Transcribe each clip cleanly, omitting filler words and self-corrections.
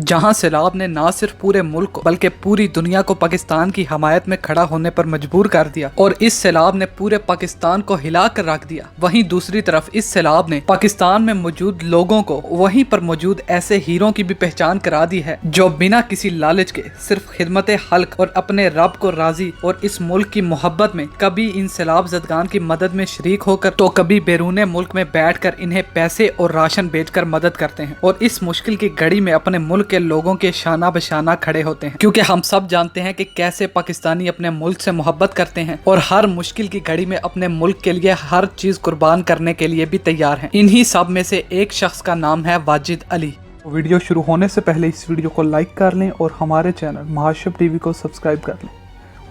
जहां सैलाब ने न सिर्फ पूरे मुल्क को बल्कि पूरी दुनिया को पाकिस्तान की हमायत में खड़ा होने पर मजबूर कर दिया और इस सैलाब ने पूरे पाकिस्तान को हिला कर रख दिया। वहीं दूसरी तरफ इस सैलाब ने पाकिस्तान में मौजूद लोगों को वहीं पर मौजूद ऐसे हीरों की भी पहचान करा दी है जो बिना किसी लालच के सिर्फ खिदमत हल्क और अपने रब को राजी और इस मुल्क की मोहब्बत में कभी इन सैलाब ज़दगान की मदद में शरीक होकर तो कभी बैरून मुल्क में बैठकर इन्हें पैसे और राशन बेचकर मदद करते हैं और इस मुश्किल की घड़ी में अपने मुल्क के लोगों के शाना बशाना खड़े होते हैं, क्योंकि हम सब जानते हैं कि कैसे पाकिस्तानी अपने मुल्क से मोहब्बत करते हैं और हर मुश्किल की घड़ी में अपने मुल्क के लिए हर चीज कुर्बान करने के लिए भी तैयार हैं। इन्हीं सब में से एक शख्स का नाम है वाजिद अली। वीडियो शुरू होने से पहले इस वीडियो को लाइक कर लें और हमारे चैनल महाशब टीवी को सब्सक्राइब कर लें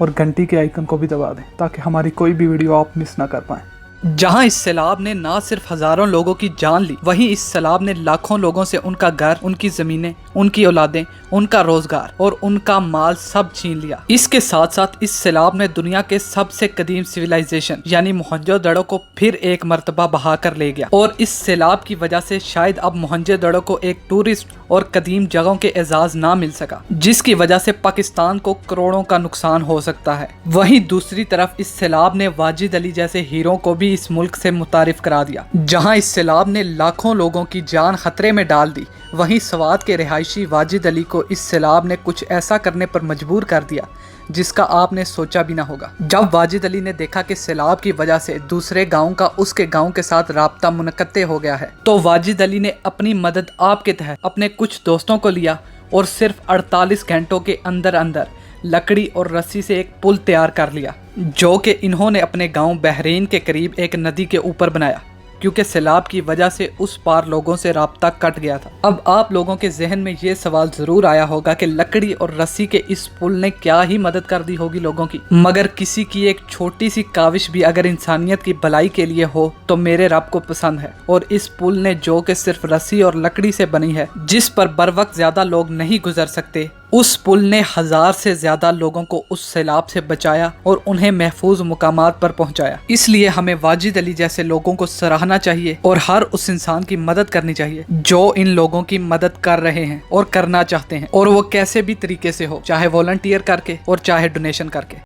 और घंटी के आइकन को भी दबा दें ताकि हमारी कोई भी वीडियो आप मिस ना कर पाएं। जहां इस सैलाब ने ना सिर्फ हजारों लोगों की जान ली, वहीं इस सैलाब ने लाखों लोगों से उनका घर, उनकी जमीनें, उनकी औलादें, उनका रोजगार और उनका माल सब छीन लिया। इसके साथ साथ इस सैलाब ने दुनिया के सबसे कदीम सिविलाइजेशन यानी मोहनजोदड़ो को फिर एक मर्तबा बहा कर ले गया और इस सैलाब की वजह से शायद अब मोहनजोदड़ो को एक टूरिस्ट और कदीम जगहों के एजाज ना मिल सका, जिसकी वजह से पाकिस्तान को करोड़ों का नुकसान हो सकता है। वहीं दूसरी तरफ इस सैलाब ने वाजिद अली जैसे हीरो को भी इस मुल्क से मुतारिफ करा दिया। जहां इस सैलाब ने लाखों लोगों की जान खतरे में डाल दी, वहीं स्वात के रिहायशी वाजिद अली को इस सैलाब ने कुछ ऐसा करने पर मजबूर कर दिया जिसका आपने सोचा भी ना होगा। जब वाजिद अली ने देखा कि सैलाब की वजह से दूसरे गांव का उसके गांव के साथ राब्ता मुनक़्क़ते हो गया है, तो वाजिद अली ने अपनी मदद आपके तहत अपने कुछ दोस्तों को लिया और सिर्फ 48 घंटों के अंदर अंदर लकड़ी और रस्सी से एक पुल तैयार कर लिया, जो कि इन्होंने अपने गांव बहरीन के करीब एक नदी के ऊपर बनाया, क्योंकि सैलाब की वजह से उस पार लोगों से राब्ता कट गया था। अब आप लोगों के जहन में ये सवाल जरूर आया होगा कि लकड़ी और रस्सी के इस पुल ने क्या ही मदद कर दी होगी लोगों की, मगर किसी की एक छोटी सी काविश भी अगर इंसानियत की भलाई के लिए हो तो मेरे रब को पसंद है। और इस पुल ने, जो कि सिर्फ रस्सी और लकड़ी से बनी है, जिस पर बर वक्त ज्यादा लोग नहीं गुजर सकते, उस पुल ने 1000 से ज्यादा लोगों को उस सैलाब से बचाया और उन्हें महफूज मुकामात पर पहुंचाया। इसलिए हमें वाजिद अली जैसे लोगों को सराहना चाहिए और हर उस इंसान की मदद करनी चाहिए जो इन लोगों की मदद कर रहे हैं और करना चाहते हैं, और वो कैसे भी तरीके से हो, चाहे वॉलंटियर करके और चाहे डोनेशन करके।